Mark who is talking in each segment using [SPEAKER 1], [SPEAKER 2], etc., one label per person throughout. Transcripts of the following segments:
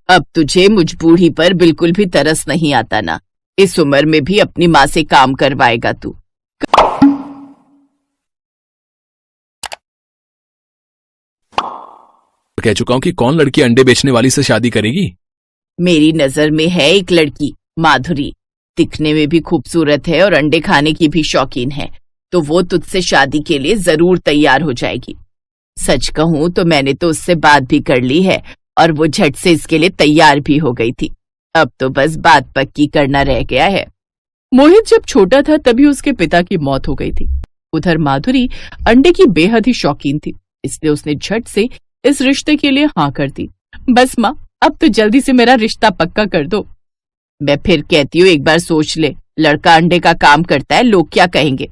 [SPEAKER 1] अब तुझे मुझ बूढ़ी पर बिल्कुल भी तरस नहीं आता ना। इस उम्र में भी अपनी माँ से काम करवाएगा तू।
[SPEAKER 2] कह चुका हूँ कि कौन लड़की अंडे बेचने वाली से शादी करेगी।
[SPEAKER 1] मेरी नजर में है एक लड़की, माधुरी। दिखने में भी खूबसूरत है और अंडे खाने की भी शौकीन है, तो वो तुझसे शादी के लिए जरूर तैयार हो जाएगी। सच कहूँ तो मैंने तो उससे बात भी कर ली है और वो झट से इसके लिए तैयार भी हो गई थी। अब तो बस बात पक्की करना रह गया है।
[SPEAKER 3] मोहित जब छोटा था तभी उसके पिता की मौत हो गई थी। उधर माधुरी अंडे की बेहद ही शौकीन थी, इसलिए उसने झट से इस रिश्ते के लिए हाँ कर दी। बस माँ, अब तो जल्दी से मेरा रिश्ता पक्का कर दो।
[SPEAKER 1] मैं फिर कहती हूँ एक बार सोच ले, लड़का अंडे का काम करता है, लोग क्या कहेंगे।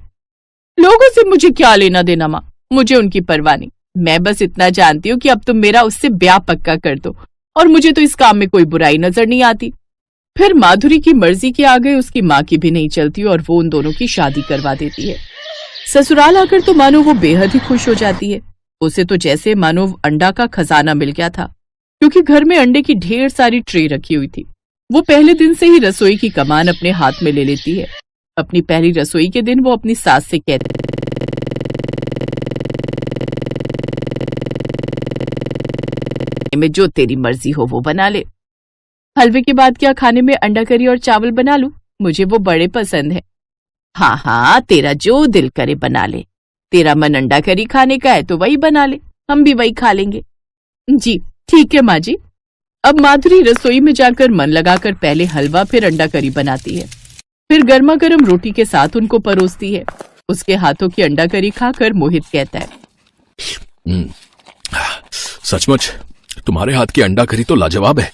[SPEAKER 3] लोगों से मुझे क्या लेना देना माँ, मुझे उनकी परवाह नहीं। मैं बस इतना जानती हूँ कि अब तुम मेरा उससे ब्याह पक्का कर दो, और मुझे तो इस काम में कोई बुराई नजर नहीं आती। फिर माधुरी की मर्जी के आगे उसकी माँ की भी नहीं चलती और वो उन दोनों की शादी करवा देती है। ससुराल आकर तो मानो वो बेहद ही खुश हो जाती है। उसे तो जैसे मानो अंडा का खजाना मिल गया था, क्योंकि घर में अंडे की ढेर सारी ट्रे रखी हुई थी। वो पहले दिन से ही रसोई की कमान अपने हाथ में ले लेती है। अपनी पहली रसोई के दिन वो अपनी सास से कहती
[SPEAKER 1] में जो तेरी मर्जी हो वो बना ले।
[SPEAKER 3] हलवे के बाद क्या खाने में अंडा करी और चावल बना लूं? मुझे वो बड़े पसंद है।
[SPEAKER 1] हाँ हाँ, तेरा जो दिल करे बना ले। तेरा मन अंडा करी खाने का है तो वही बना ले, हम भी वही खा लेंगे।
[SPEAKER 3] जी ठीक है माँ जी। अब माधुरी रसोई में जाकर मन लगाकर पहले हलवा फिर अंडा करी बनाती है, फिर गर्मा गर्म रोटी के साथ उनको परोसती है। उसके हाथों की अंडा करी खाकर मोहित कहता है,
[SPEAKER 2] सचमुच तुम्हारे हाथ की अंडा करी तो लाजवाब है।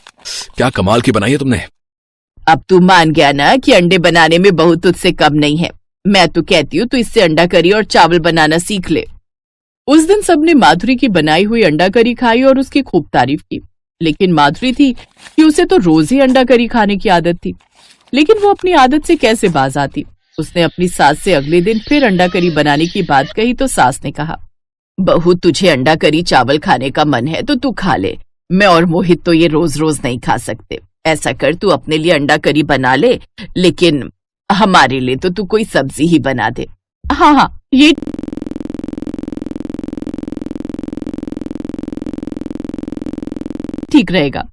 [SPEAKER 2] क्या कमाल की बनाई है तुमने।
[SPEAKER 1] अब तू मान गया ना कि अंडे बनाने में बहू तुझसे कम नहीं है। मैं तो कहती हूँ तू इससे अंडा करी और चावल बनाना सीख ले।
[SPEAKER 3] उस दिन सबने माधुरी की बनाई हुई अंडा करी खाई और उसकी खूब तारीफ की। लेकिन माधुरी थी कि उसे तो रोज ही अंडा करी खाने की आदत थी, लेकिन वो अपनी आदत से कैसे बाज आती। उसने अपनी सास से अगले दिन फिर अंडा करी बनाने की बात कही तो सास ने कहा,
[SPEAKER 1] बहू तुझे अंडा करी चावल खाने का मन है तो तू खा ले, मैं और मोहित तो ये रोज रोज नहीं खा सकते। ऐसा कर तू अपने लिए अंडा करी बना ले, लेकिन हमारे लिए तो तू कोई सब्जी ही बना दे।
[SPEAKER 3] हाँ हाँ, ये ठीक रहेगा।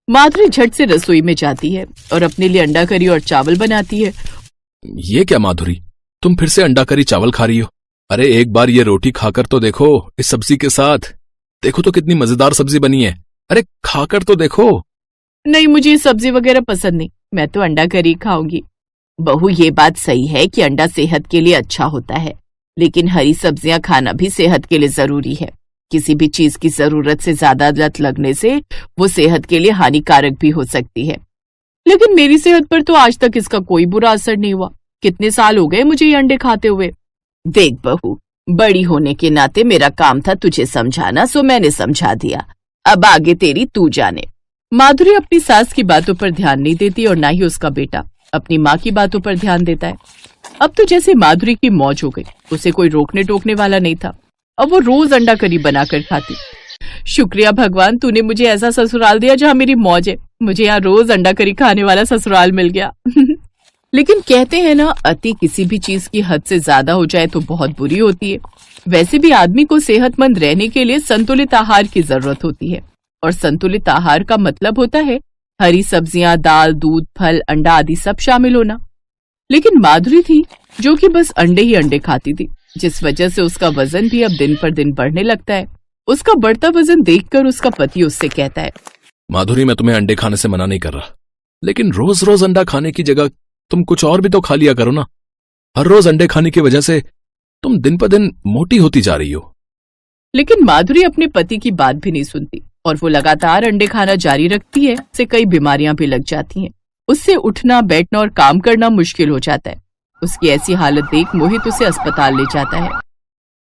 [SPEAKER 3] माधुरी झट से रसोई में जाती है और अपने लिए अंडा करी और चावल बनाती है।
[SPEAKER 2] ये क्या माधुरी, तुम फिर से अंडा करी चावल खा रही हो? अरे एक बार ये रोटी खाकर तो देखो इस सब्जी के साथ। देखो तो कितनी मजेदार सब्जी बनी है। अरे खाकर तो देखो।
[SPEAKER 3] नहीं, मुझे सब्जी वगैरह पसंद नहीं, मैं तो अंडा करी खाऊंगी।
[SPEAKER 1] बहू ये बात सही है कि अंडा सेहत के लिए अच्छा होता है, लेकिन हरी सब्जियां खाना भी सेहत के लिए जरूरी है। किसी भी चीज की जरूरत से ज्यादा लत लगने से वो सेहत के लिए हानिकारक भी हो सकती है।
[SPEAKER 3] लेकिन मेरी सेहत पर तो आज तक इसका कोई बुरा असर नहीं हुआ। कितने साल हो गए मुझे ये अंडे खाते हुए।
[SPEAKER 1] देख बहू, बड़ी होने के नाते मेरा काम था तुझे समझाना, सो मैंने समझा दिया। अब आगे तेरी तू जाने।
[SPEAKER 3] माधुरी अपनी सास की बातों पर ध्यान नहीं देती और ना ही उसका बेटा अपनी माँ की बातों पर ध्यान देता है। अब तो जैसे माधुरी की मौज हो गई, उसे कोई रोकने टोकने वाला नहीं था। अब वो रोज अंडा करी बनाकर खाती। शुक्रिया भगवान, तूने मुझे ऐसा ससुराल दिया जहाँ मेरी मौज है। मुझे यहाँ रोज अंडा करी खाने वाला ससुराल मिल गया। लेकिन कहते हैं ना, अति किसी भी चीज की हद से ज्यादा हो जाए तो बहुत बुरी होती है। वैसे भी आदमी को सेहतमंद रहने के लिए संतुलित आहार की जरूरत होती है, और संतुलित आहार का मतलब होता है हरी सब्जियां, दाल, दूध, फल, अंडा आदि सब शामिल होना। लेकिन माधुरी थी जो कि बस अंडे ही अंडे खाती थी, जिस वजह से उसका वजन भी अब दिन पर दिन बढ़ने लगता है। उसका बढ़ता वजन देखकर उसका पति उससे कहता है,
[SPEAKER 2] माधुरी मैं तुम्हें अंडे खाने से मना नहीं कर रहा, लेकिन रोज रोज अंडा खाने की जगह तुम कुछ और भी तो खा लिया करो ना। हर रोज अंडे खाने की वजह से तुम दिन पर दिन मोटी होती जा रही हो।
[SPEAKER 3] लेकिन माधुरी अपने पति की बात भी नहीं सुनती और वो लगातार अंडे खाना जारी रखती है। उससे कई बीमारियां भी लग जाती हैं। उससे उठना, बैठना और काम करना मुश्किल हो जाता है। उसकी ऐसी हालत देख मोहित उसे अस्पताल ले जाता है।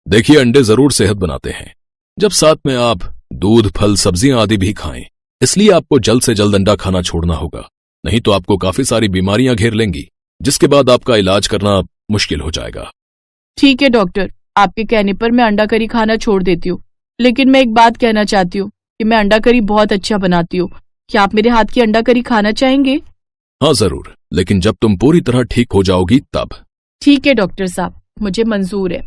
[SPEAKER 2] देखिए, अंडे जरूर सेहत बनाते हैं, जब साथ में आप दूध, फल, सब्जियां आदि भी खाएं। इसलिए आपको जल्द से जल्द अंडा खाना छोड़ना होगा, नहीं तो आपको काफी सारी बीमारियां घेर लेंगी, जिसके बाद आपका इलाज करना मुश्किल हो जाएगा।
[SPEAKER 3] ठीक है डॉक्टर, आपके कहने पर मैं अंडा करी खाना छोड़ देती हूँ। लेकिन मैं एक बात कहना चाहती हूँ कि मैं अंडा करी बहुत अच्छा बनाती हूँ। क्या आप मेरे हाथ की अंडा करी खाना चाहेंगे?
[SPEAKER 2] हाँ जरूर, लेकिन जब तुम पूरी तरह ठीक हो जाओगी तब।
[SPEAKER 3] ठीक है डॉक्टर साहब, मुझे मंजूर है।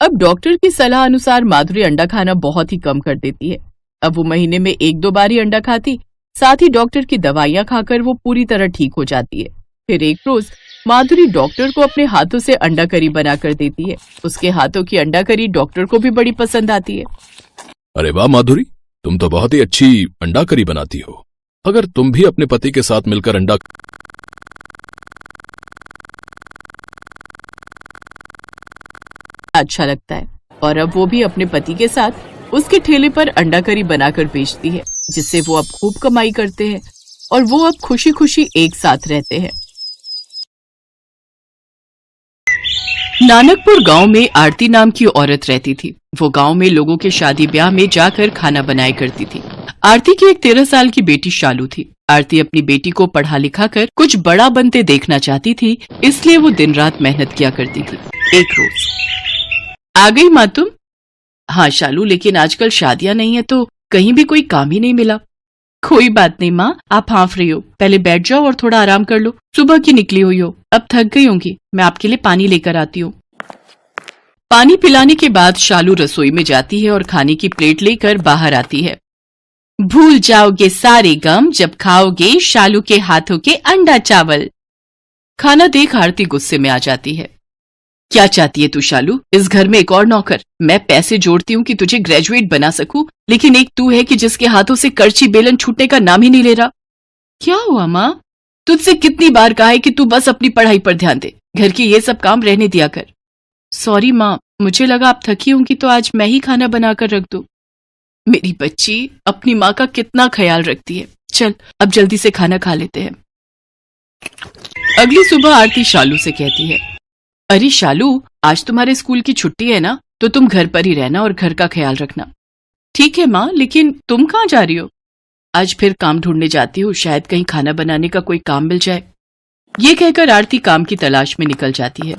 [SPEAKER 3] अब डॉक्टर की सलाह अनुसार माधुरी अंडा खाना बहुत ही कम कर देती है। अब वो महीने में 1-2 बार ही अंडा खाती, साथ ही डॉक्टर की दवाइयां खाकर वो पूरी तरह ठीक हो जाती है। फिर एक रोज माधुरी डॉक्टर को अपने हाथों से अंडा करी बनाकर देती है। उसके हाथों की अंडा करी डॉक्टर को भी बड़ी पसंद आती है।
[SPEAKER 2] अरे वाह माधुरी, तुम तो बहुत ही अच्छी अंडा करी बनाती हो। अगर तुम भी अपने पति के साथ मिलकर अंडा
[SPEAKER 3] अच्छा लगता है, और अब वो भी अपने पति के साथ उसके ठेले पर अंडा करी बनाकर बेचती है, जिससे वो अब खूब कमाई करते हैं और वो अब खुशी खुशी एक साथ रहते हैं। नानकपुर गांव में आरती नाम की औरत रहती थी। वो गांव में लोगों के शादी ब्याह में जाकर खाना बनाया करती थी। आरती की एक 13 साल की बेटी शालू थी। आरती अपनी बेटी को पढ़ा लिखा कर कुछ बड़ा बनते देखना चाहती थी, इसलिए वो दिन रात मेहनत किया करती थी। एक रोज, आ गई माँ तुम? हाँ शालू, लेकिन आजकल शादियां नहीं है तो कहीं भी कोई काम ही नहीं मिला। कोई बात नहीं माँ, आप हाफ रही हो, पहले बैठ जाओ और थोड़ा आराम कर लो। सुबह की निकली हुई हो, अब थक गई होंगी, मैं आपके लिए पानी लेकर आती हूँ। पानी पिलाने के बाद शालू रसोई में जाती है और खाने की प्लेट लेकर बाहर आती है। भूल जाओगे सारे गम जब खाओगे शालू के हाथों के अंडा चावल। खाना देख आरती गुस्से में आ जाती है। क्या चाहती है तू शालू? इस घर में एक और नौकर? मैं पैसे जोड़ती हूँ कि तुझे ग्रेजुएट बना सकूं, लेकिन एक तू है कि जिसके हाथों से करछी बेलन छूटने का नाम ही नहीं ले रहा। क्या हुआ माँ? तुझसे कितनी बार कहा है कि तू बस अपनी पढ़ाई पर ध्यान दे, घर के ये सब काम रहने दिया कर। सॉरी माँ, मुझे लगा आप थकी होंगी तो आज मैं ही खाना बनाकर रख दूं। मेरी बच्ची अपनी माँ का कितना ख्याल रखती है। चल अब जल्दी से खाना खा लेते हैं। अगली सुबह आरती शालू से कहती है, अरे शालू, आज तुम्हारे स्कूल की छुट्टी है ना, तो तुम घर पर ही रहना और घर का ख्याल रखना। ठीक है माँ, लेकिन तुम कहाँ जा रही हो? आज फिर काम ढूंढने जाती हूँ, शायद कहीं खाना बनाने का कोई काम मिल जाए। ये कहकर आरती काम की तलाश में निकल जाती है।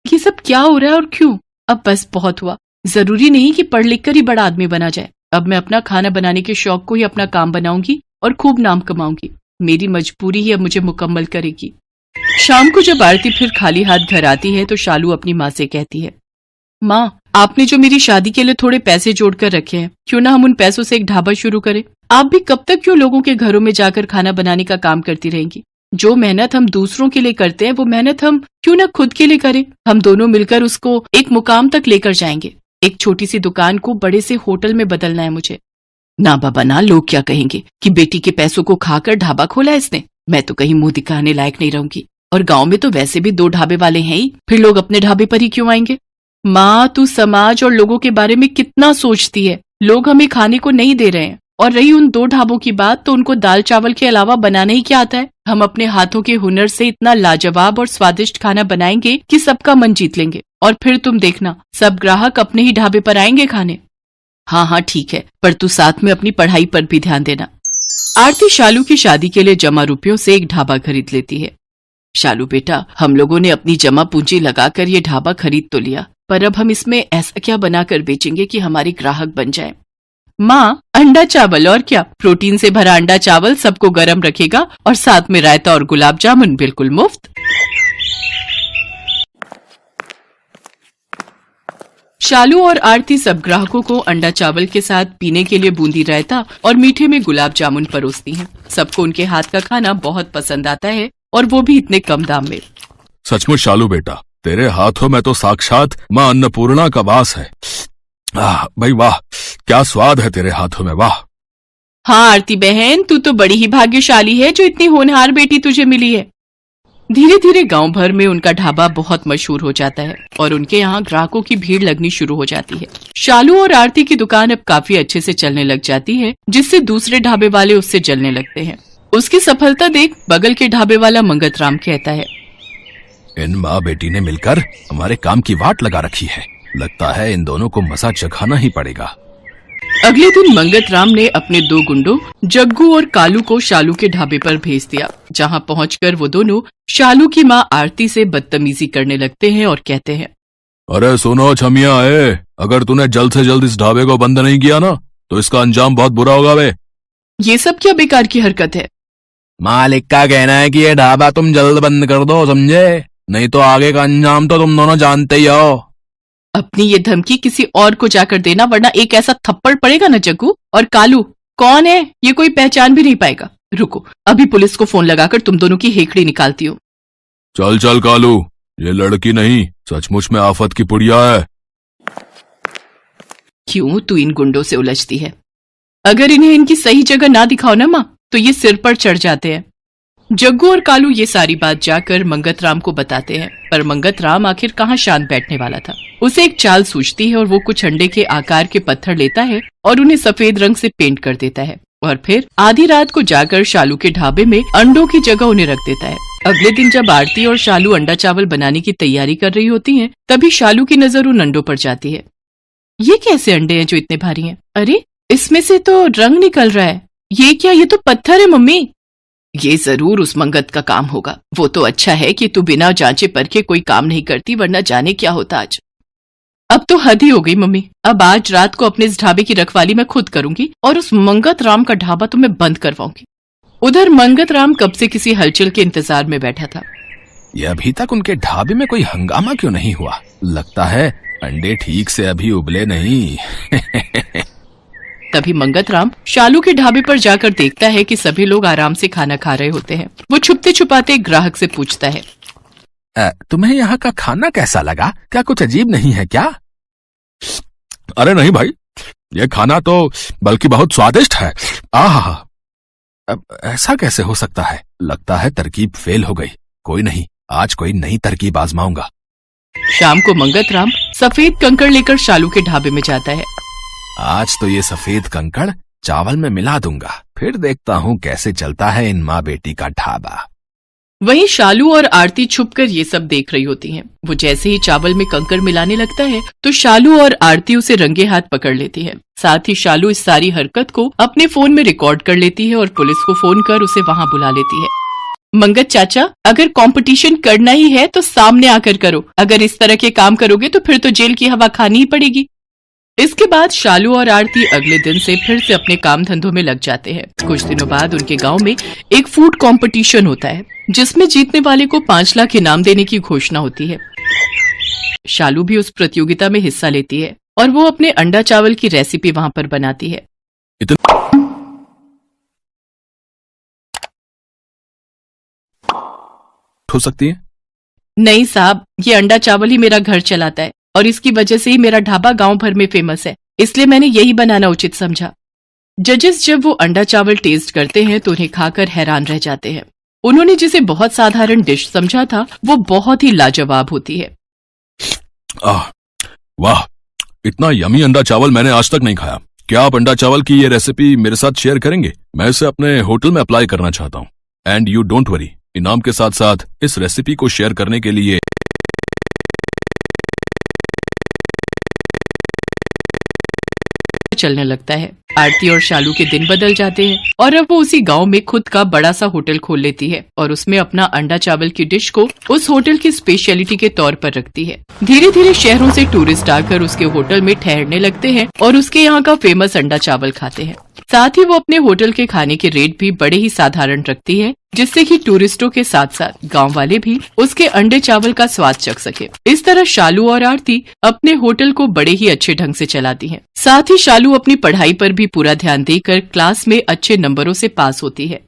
[SPEAKER 3] ये सब क्या हो रहा है और क्यों? अब बस बहुत हुआ, जरूरी नहीं कि पढ़ लिख कर ही बड़ा आदमी बना जाए। अब मैं अपना खाना बनाने के शौक को ही अपना काम बनाऊंगी और खूब नाम कमाऊंगी। मेरी मजबूरी ही अब मुझे मुकम्मल करेगी। शाम को जब आरती फिर खाली हाथ घर आती है तो शालू अपनी माँ से कहती है, माँ, आपने जो मेरी शादी के लिए थोड़े पैसे जोड़कर रखे हैं, क्यों ना हम उन पैसों से एक ढाबा शुरू करें? आप भी कब तक क्यों लोगों के घरों में जाकर खाना बनाने का काम करती रहेंगी? जो मेहनत हम दूसरों के लिए करते हैं वो मेहनत हम क्यों ना खुद के लिए करें? हम दोनों मिलकर उसको एक मुकाम तक लेकर जाएंगे। एक छोटी सी दुकान को बड़े से होटल में बदलना है मुझे। ना बाबा ना, लोग क्या कहेंगे कि बेटी के पैसों को खाकर ढाबा खोला इसने। मैं तो कहीं मुंह दिखाने लायक नहीं रहूंगी, और गांव में तो वैसे भी 2 ढाबे वाले हैं ही, फिर लोग अपने ढाबे पर ही क्यों आएंगे? माँ, तू समाज और लोगों के बारे में कितना सोचती है। लोग हमें खाने को नहीं दे रहे हैं, और रही उन 2 ढाबों की बात, तो उनको दाल चावल के अलावा बनाने ही क्या आता है? हम अपने हाथों के हुनर से इतना लाजवाब और स्वादिष्ट खाना बनाएंगे कि सबका मन जीत लेंगे, और फिर तुम देखना सब ग्राहक अपने ही ढाबे पर आएंगे खाने। हाँ हाँ ठीक है, पर तू साथ में अपनी पढ़ाई पर भी ध्यान देना। आरती शालू की शादी के लिए जमा रुपयों से एक ढाबा खरीद लेती है। शालू बेटा, हम लोगों ने अपनी जमा पूंजी लगाकर ये ढाबा खरीद तो लिया, पर अब हम इसमें ऐसा क्या बनाकर बेचेंगे कि हमारे ग्राहक बन जाए? माँ, अंडा चावल, और क्या? प्रोटीन से भरा अंडा चावल सबको गर्म रखेगा, और साथ में रायता और गुलाब जामुन बिल्कुल मुफ्त। शालू और आरती सब ग्राहकों को अंडा चावल के साथ पीने के लिए बूंदी रायता और मीठे में गुलाब जामुन परोसती हैं। सबको उनके हाथ का खाना बहुत पसंद आता है, और वो भी इतने कम दाम में।
[SPEAKER 2] सचमुच शालू बेटा, तेरे हाथों में तो साक्षात माँ अन्नपूर्णा का वास है। भाई वाह, क्या स्वाद है तेरे हाथों में, वाह।
[SPEAKER 3] हाँ आरती बहन, तू तो बड़ी ही भाग्यशाली है जो इतनी होनहार बेटी तुझे मिली है। धीरे धीरे गांव भर में उनका ढाबा बहुत मशहूर हो जाता है, और उनके यहाँ ग्राहकों की भीड़ लगनी शुरू हो जाती है। शालू और आरती की दुकान अब काफी अच्छे से चलने लग जाती है, जिससे दूसरे ढाबे वाले उससे जलने लगते हैं। उसकी सफलता देख बगल के ढाबे वाला मंगतराम कहता है,
[SPEAKER 2] इन माँ बेटी ने मिलकर हमारे काम की वाट लगा रखी है। लगता है इन दोनों को मजा चखाना ही पड़ेगा।
[SPEAKER 3] अगले दिन मंगतराम ने अपने 2 गुंडों जग्गू और कालू को शालू के ढाबे पर भेज दिया, जहां पहुंचकर वो दोनों शालू की माँ आरती से बदतमीजी करने लगते हैं और कहते हैं,
[SPEAKER 2] अरे सुनो छमिया, अगर तूने जल्द से जल्द इस ढाबे को बंद नहीं किया ना तो इसका अंजाम बहुत बुरा होगा बे।
[SPEAKER 3] ये सब क्या बेकार की हरकत है?
[SPEAKER 2] मालिक का कहना है कि ये ढाबा तुम जल्द बंद कर दो, समझे? नहीं तो आगे का अंजाम तो तुम दोनों जानते ही हो।
[SPEAKER 3] अपनी ये धमकी किसी और को जाकर देना, वरना एक ऐसा थप्पड़ पड़ेगा ना जग्गू। और कालू कौन है ये कोई पहचान भी नहीं पाएगा। रुको, अभी पुलिस को फोन लगाकर तुम दोनों की हेकड़ी निकालती हूँ।
[SPEAKER 2] चल चल कालू, ये लड़की नहीं सचमुच में आफत की पुड़िया है।
[SPEAKER 3] क्यों तू इन गुंडों से उलझती है? अगर इन्हें इनकी सही जगह ना दिखाओ ना माँ, तो ये सिर पर चढ़ जाते हैं। जग्गू और कालू ये सारी बात जाकर मंगत राम को बताते हैं, पर मंगत राम आखिर कहाँ शांत बैठने वाला था। उसे एक चाल सूझती है और वो कुछ अंडे के आकार के पत्थर लेता है और उन्हें सफेद रंग से पेंट कर देता है, और फिर आधी रात को जाकर शालू के ढाबे में अंडों की जगह उन्हें रख देता है। अगले दिन जब आरती और शालू अंडा चावल बनाने की तैयारी कर रही होती हैं, तभी शालू की नजर उन अंडों पर जाती है। ये कैसे अंडे हैं जो इतने भारी हैं? अरे इसमें से तो रंग निकल रहा है। ये क्या? ये तो पत्थर है मम्मी। ये जरूर उस मंगत का काम होगा। वो तो अच्छा है कि तू बिना जांचे परखे कोई काम नहीं करती, वरना जाने क्या होता आज। अब तो हद ही हो गई मम्मी। अब आज रात को अपने इस ढाबे की रखवाली मैं खुद करूंगी और उस मंगत राम का ढाबा तो मैं बंद करवाऊंगी। उधर मंगत राम कब से किसी हलचल के इंतजार में बैठा था।
[SPEAKER 2] ये अभी तक उनके ढाबे में कोई हंगामा क्यों नहीं हुआ? लगता है अंडे ठीक से अभी उबले नहीं।
[SPEAKER 3] तभी मंगत राम शालू के ढाबे पर जाकर देखता है कि सभी लोग आराम से खाना खा रहे होते हैं। वो छुपते छुपाते एक ग्राहक से पूछता है,
[SPEAKER 2] तुम्हें यहाँ का खाना कैसा लगा? क्या कुछ अजीब नहीं है क्या? अरे नहीं भाई, ये खाना तो बल्कि बहुत स्वादिष्ट है। आहा, अब ऐसा कैसे हो सकता है? लगता है तरकीब फेल हो गई। कोई नहीं, आज कोई नई तरकीब आजमाऊंगा।
[SPEAKER 3] शाम को मंगत राम सफेद कंकड़ लेकर शालू के ढाबे में जाता है।
[SPEAKER 2] आज तो ये सफेद कंकड़ चावल में मिला दूंगा, फिर देखता हूँ कैसे चलता है इन माँ बेटी का ढाबा।
[SPEAKER 3] वहीं शालू और आरती छुपकर ये सब देख रही होती हैं। वो जैसे ही चावल में कंकड़ मिलाने लगता है तो शालू और आरती उसे रंगे हाथ पकड़ लेती है। साथ ही शालू इस सारी हरकत को अपने फोन में रिकॉर्ड कर लेती है और पुलिस को फोन कर उसे वहां बुला लेती है। मंगत चाचा, अगर कंपटीशन करना ही है तो सामने आकर करो। अगर इस तरह के काम करोगे तो फिर तो जेल की हवा खानी ही पड़ेगी। इसके बाद शालू और आरती अगले दिन से फिर से अपने काम धंधों में लग जाते हैं। कुछ दिनों बाद उनके गांव में एक फूड कंपटीशन होता है, जिसमें जीतने वाले को 5 लाख इनाम देने की घोषणा होती है। शालू भी उस प्रतियोगिता में हिस्सा लेती है और वो अपने अंडा चावल की रेसिपी वहां पर बनाती है।
[SPEAKER 2] हो सकती है?
[SPEAKER 3] नहीं साहब, ये अंडा चावल ही मेरा घर चलाता है और इसकी वजह से ही मेरा ढाबा गांव भर में फेमस है, इसलिए मैंने यही बनाना उचित समझा। जजेस जब वो अंडा चावल टेस्ट करते हैं तो उन्हें खाकर हैरान रह जाते हैं। उन्होंने जिसे बहुत साधारण डिश समझा था वो बहुत ही लाजवाब होती है।
[SPEAKER 2] वाह, इतना यमी अंडा चावल मैंने आज तक नहीं खाया। क्या आप अंडा चावल की ये रेसिपी मेरे साथ शेयर करेंगे? मैं इसे अपने होटल में अप्लाई करना चाहता हूँ। एंड यू डोंट वरी, इनाम के साथ साथ इस रेसिपी को शेयर करने के लिए
[SPEAKER 3] चलने लगता है। आरती और शालू के दिन बदल जाते हैं और अब वो उसी गांव में खुद का बड़ा सा होटल खोल लेती है और उसमें अपना अंडा चावल की डिश को उस होटल की स्पेशलिटी के तौर पर रखती है। धीरे धीरे शहरों से टूरिस्ट आकर उसके होटल में ठहरने लगते हैं और उसके यहाँ का फेमस अंडा चावल खाते हैं। साथ ही वो अपने होटल के खाने के रेट भी बड़े ही साधारण रखती है, जिससे कि टूरिस्टों के साथ साथ गांव वाले भी उसके अंडे चावल का स्वाद चख सके। इस तरह शालू और आरती अपने होटल को बड़े ही अच्छे ढंग से चलाती हैं। साथ ही शालू अपनी पढ़ाई पर भी पूरा ध्यान देकर क्लास में अच्छे नंबरों से पास होती है।